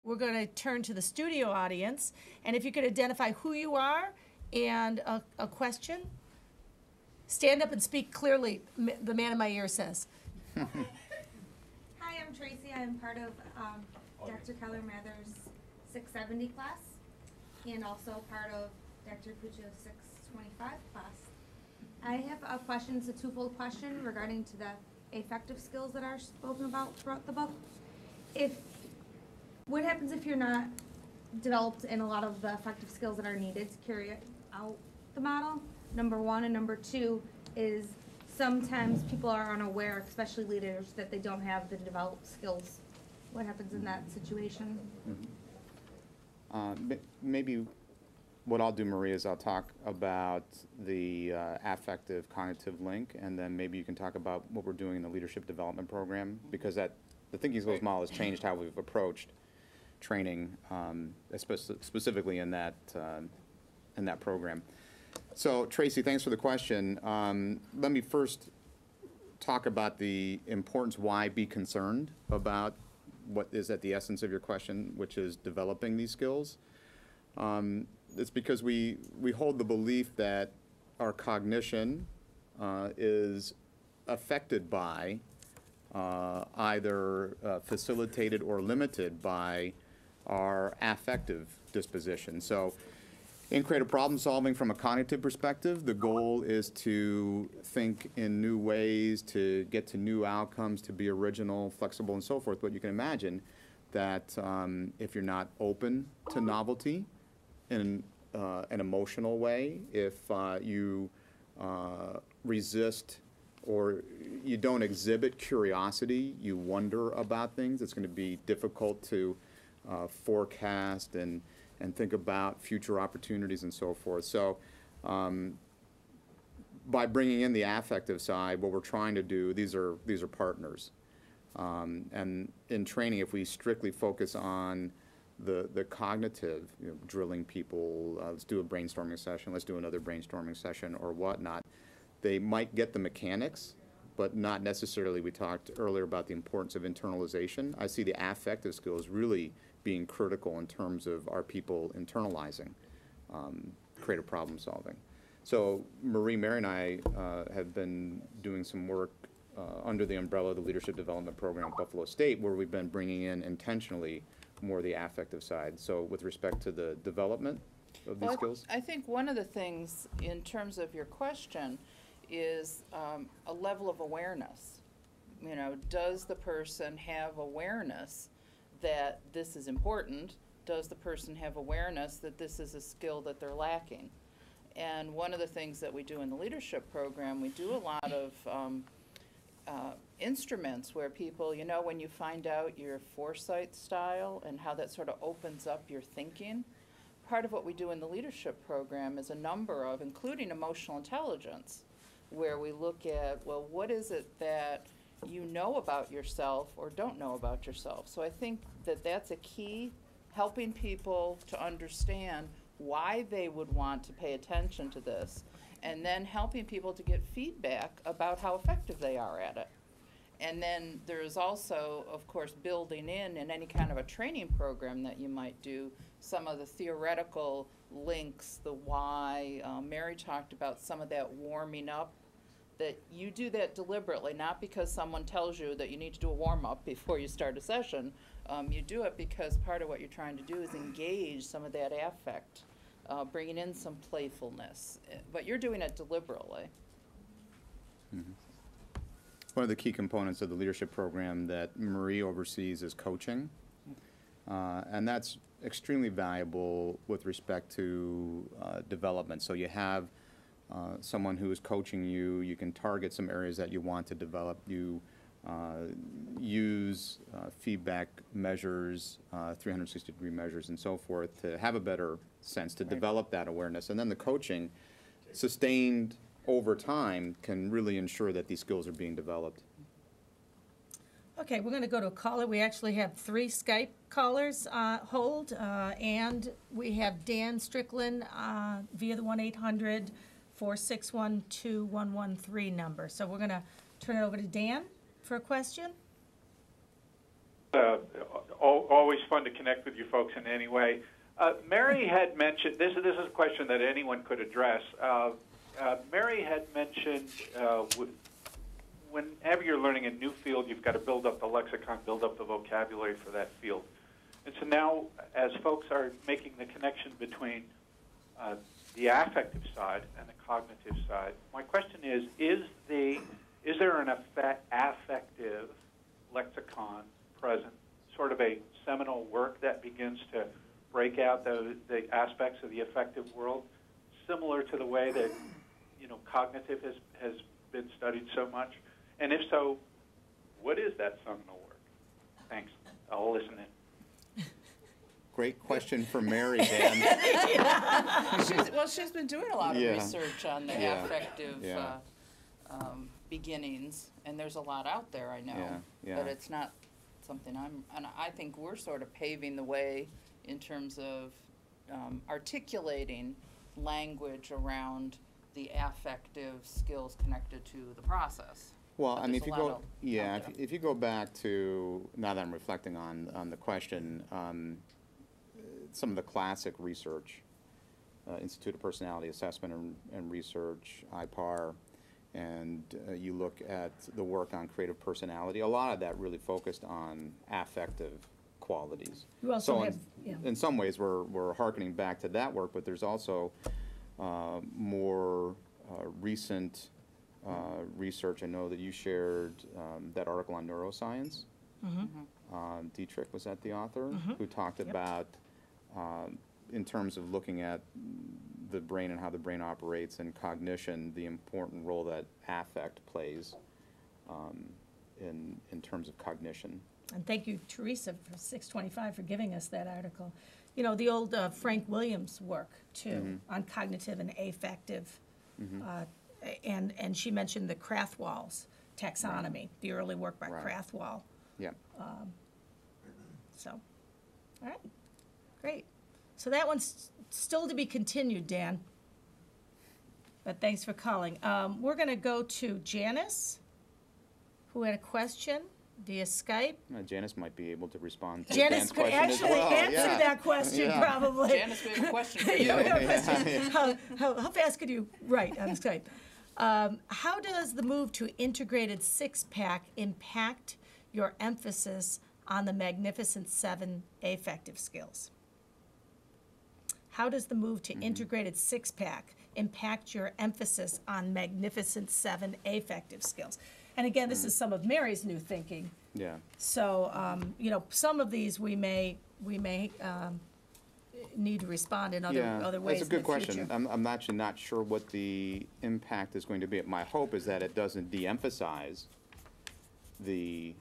We're going to turn to the studio audience, and if you could identify who you are and a question, stand up and speak clearly, the man in my ear says. Hi, I'm Tracy. I'm part of Dr. Keller Mather's 670 class and also part of Dr. Puccio's 625 class. I have a question, it's a twofold question regarding to the affective skills that are spoken about throughout the book. What happens if you're not developed in a lot of the affective skills that are needed to carry out the model? Number one, and number two is sometimes people are unaware, especially leaders, that they don't have the developed skills. What happens in that situation? Maybe what I'll do, Maria, is I'll talk about the affective cognitive link, and then maybe you can talk about what we're doing in the leadership development program, because the Thinking Skills model has changed how we've approached training, specifically in that program. So, Tracy, thanks for the question. Let me first talk about the importance, why be concerned about what is at the essence of your question, which is developing these skills. It's because we hold the belief that our cognition is affected by, either facilitated or limited by, our affective disposition. So in creative problem solving from a cognitive perspective, the goal is to think in new ways, to get to new outcomes, to be original, flexible, and so forth. But you can imagine that if you're not open to novelty in an emotional way, if you resist or you don't exhibit curiosity, you wonder about things, it's going to be difficult to forecast and think about future opportunities and so forth. So by bringing in the affective side, what we're trying to do, these are partners. And in training, if we strictly focus on the cognitive, drilling people, let's do a brainstorming session, let's do another brainstorming session or whatnot, they might get the mechanics, but not necessarily. We talked earlier about the importance of internalization. I see the affective skills really being critical in terms of our people internalizing creative problem solving. So Mary and I have been doing some work under the umbrella of the Leadership Development Program at Buffalo State, where we've been bringing in intentionally more the affective side. So with respect to the development of these skills? I think one of the things in terms of your question is a level of awareness. Does the person have awareness that this is important? Does the person have awareness that this is a skill that they're lacking? And one of the things that we do in the leadership program, we do a lot of instruments where people, when you find out your foresight style and how that sort of opens up your thinking, part of what we do in the leadership program is a number of, including emotional intelligence, where we look at, well, what is it that you know about yourself or don't know about yourself? So I think that that's a key, helping people to understand why they would want to pay attention to this, and then helping people to get feedback about how effective they are at it. And then there's also, of course, building in any kind of a training program that you might do, some of the theoretical links, the why. Mary talked about some of that warming up, that you do that deliberately, not because someone tells you that you need to do a warm-up before you start a session. You do it because part of what you're trying to do is engage some of that affect, bringing in some playfulness, but you're doing it deliberately. Mm-hmm. One of the key components of the leadership program that Marie oversees is coaching, and that's extremely valuable with respect to development. So you have someone who is coaching you. You can target some areas that you want to develop. You use feedback measures, 360-degree measures, and so forth to have a better sense, to develop that awareness. And then the coaching, sustained over time, can really ensure that these skills are being developed. Okay, we're going to go to a caller. We actually have 3 Skype callers hold, and we have Dan Strickland via the 1-800-461-2113 number. So we're going to turn it over to Dan for a question. Always fun to connect with you folks in any way. Mary had mentioned, this is a question that anyone could address. Mary had mentioned whenever you're learning a new field, you've got to build up the lexicon, build up the vocabulary for that field. And so now, as folks are making the connection between the affective side and the cognitive side, my question is there an affective lexicon present, sort of a seminal work that begins to break out the aspects of the affective world, similar to the way that cognitive has been studied so much? And if so, what is that seminal work? Thanks. I'll listen in. Great question for Mary, Dan. She's been doing a lot of Yeah. research on the Yeah. affective Yeah. beginnings, and there's a lot out there, I know. Yeah. Yeah. But it's not something and I think we're sort of paving the way in terms of articulating language around the affective skills connected to the process. Well, But I mean, there's if you a lot go, of yeah, out there. if you go back to, now that I'm reflecting on the question, some of the classic research, Institute of Personality Assessment and Research, IPAR, and you look at the work on creative personality, a lot of that really focused on affective qualities. You also So have, yeah. in some ways, we're hearkening back to that work, but there's also more recent research. I know that you shared that article on neuroscience. Dietrich, was that the author? Who talked about, in terms of looking at the brain and how the brain operates and cognition, the important role that affect plays in terms of cognition. And thank you, Teresa, for 625 for giving us that article. The old Frank Williams work, too, on cognitive and affective. And she mentioned the Krathwohl's taxonomy, the early work by Right. Krathwohl. Yeah. So, all right, great. So that one's still to be continued, Dan. But thanks for calling. We're going to go to Janice, who had a question via Skype. Janice might be able to respond to Janice Dan's could question as actually well. answer Yeah. that question, Yeah. probably. Janice, we have a question for you. How fast could you write on Skype? How does the move to integrated six-pack impact your emphasis on the Magnificent Seven affective skills? How does the move to integrated six-pack impact your emphasis on Magnificent Seven affective skills? And again, this is some of Mary's new thinking. Yeah. So, some of these we may need to respond in other ways That's a good in the question. future. I'm actually not sure what the impact is going to be. My hope is that it doesn't de-emphasize the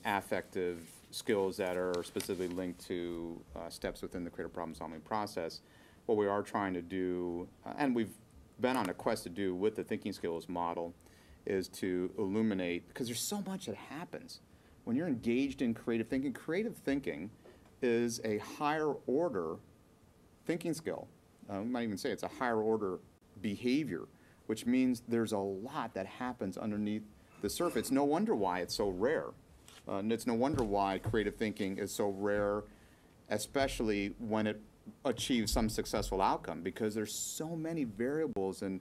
affective skills that are specifically linked to steps within the creative problem-solving process. What we are trying to do, and we've been on a quest to do with the thinking skills model, is to illuminate, because there's so much that happens when you're engaged in creative thinking. Creative thinking is a higher order thinking skill. We might even say it's a higher order behavior, which means there's a lot that happens underneath the surface. No wonder why it's so rare. And it's no wonder why creative thinking is so rare, especially when it achieves some successful outcome, because there's so many variables and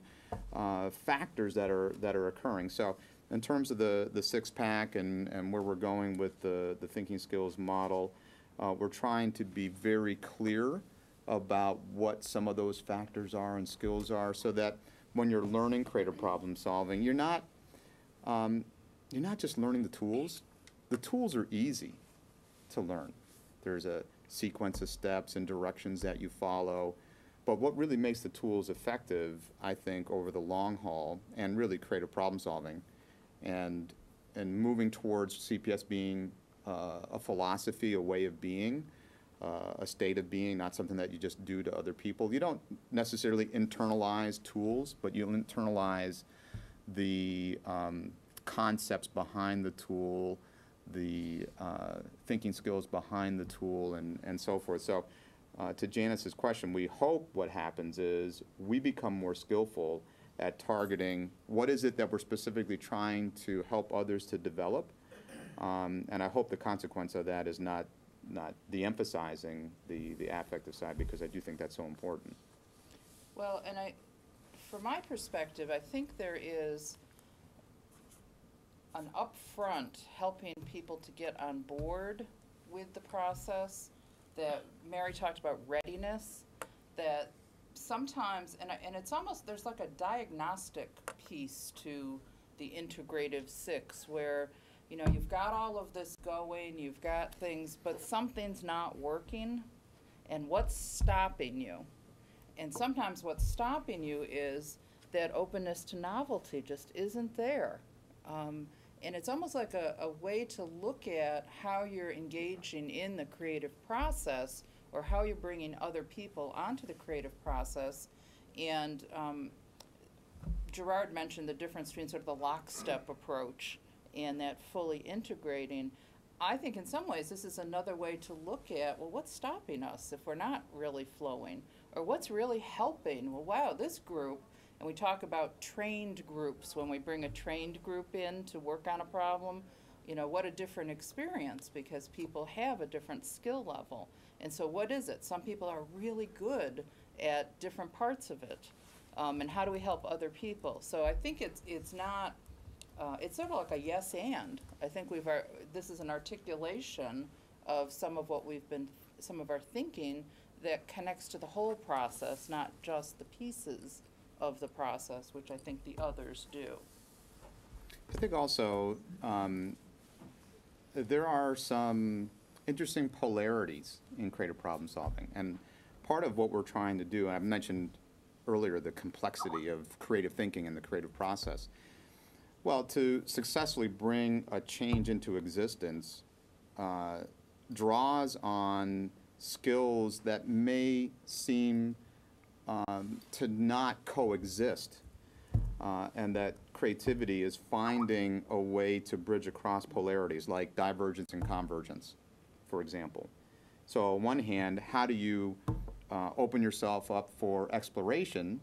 factors that are occurring. So in terms of the six-pack and where we're going with the thinking skills model, we're trying to be very clear about what some of those factors are and skills are, so that when you're learning creative problem solving, you're not just learning the tools. The tools are easy to learn. There's a sequence of steps and directions that you follow. But what really makes the tools effective, I think, over the long haul, and really creative problem solving, and moving towards CPS being a philosophy, a way of being, a state of being, not something that you just do to other people. You don't necessarily internalize tools, but you internalize the concepts behind the tool, the thinking skills behind the tool, and so forth. So to Janice's question, we hope what happens is we become more skillful at targeting what is it that we're specifically trying to help others to develop, And I hope the consequence of that is not de-emphasizing the affective side, because I do think that's so important. Well, and from my perspective, I think there is an upfront helping people to get on board with the process, that Mary talked about readiness, that sometimes, and it's almost, there's like a diagnostic piece to the integrative six, where, you know, you've got all of this going, you've got things, but something's not working, and what's stopping you? And sometimes what's stopping you is that openness to novelty just isn't there. And it's almost like a way to look at how you're engaging in the creative process, or how you're bringing other people onto the creative process. And Gerard mentioned the difference between sort of the lockstep approach and that fully integrating. I think in some ways this is another way to look at, well, what's stopping us if we're not really flowing? Or what's really helping? Well, wow, this group, and we talk about trained groups when we bring a trained group in to work on a problem, you know, what a different experience, because people have a different skill level. And so what is it? Some people are really good at different parts of it. And how do we help other people? So I think it's not, it's sort of like a yes and. I think this is an articulation of some of what some of our thinking that connects to the whole process, not just the pieces of the process, which I think the others do. I think also there are some interesting polarities in creative problem solving. And part of what we're trying to do, and I've mentioned earlier the complexity of creative thinking and the creative process. Well, to successfully bring a change into existence draws on skills that may seem to not coexist, and that creativity is finding a way to bridge across polarities, like divergence and convergence, for example. So on one hand, how do you open yourself up for exploration,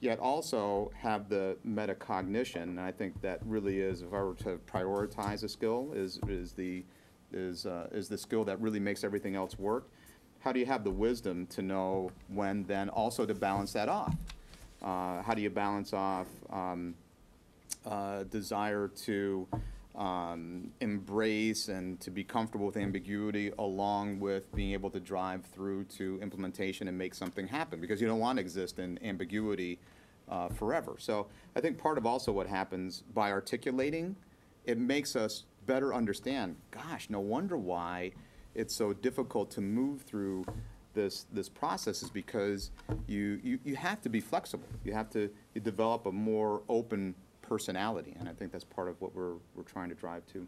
yet also have the metacognition? And I think that really is, if I were to prioritize a skill, is the skill that really makes everything else work. How do you have the wisdom to know when then also to balance that off? How do you balance off desire to embrace and to be comfortable with ambiguity, along with being able to drive through to implementation and make something happen? Because you don't want to exist in ambiguity forever. So I think part of also what happens by articulating, it makes us better understand, gosh, no wonder why it's so difficult to move through this process, is because you have to be flexible. You develop a more open personality, and I think that's part of what we're trying to drive to.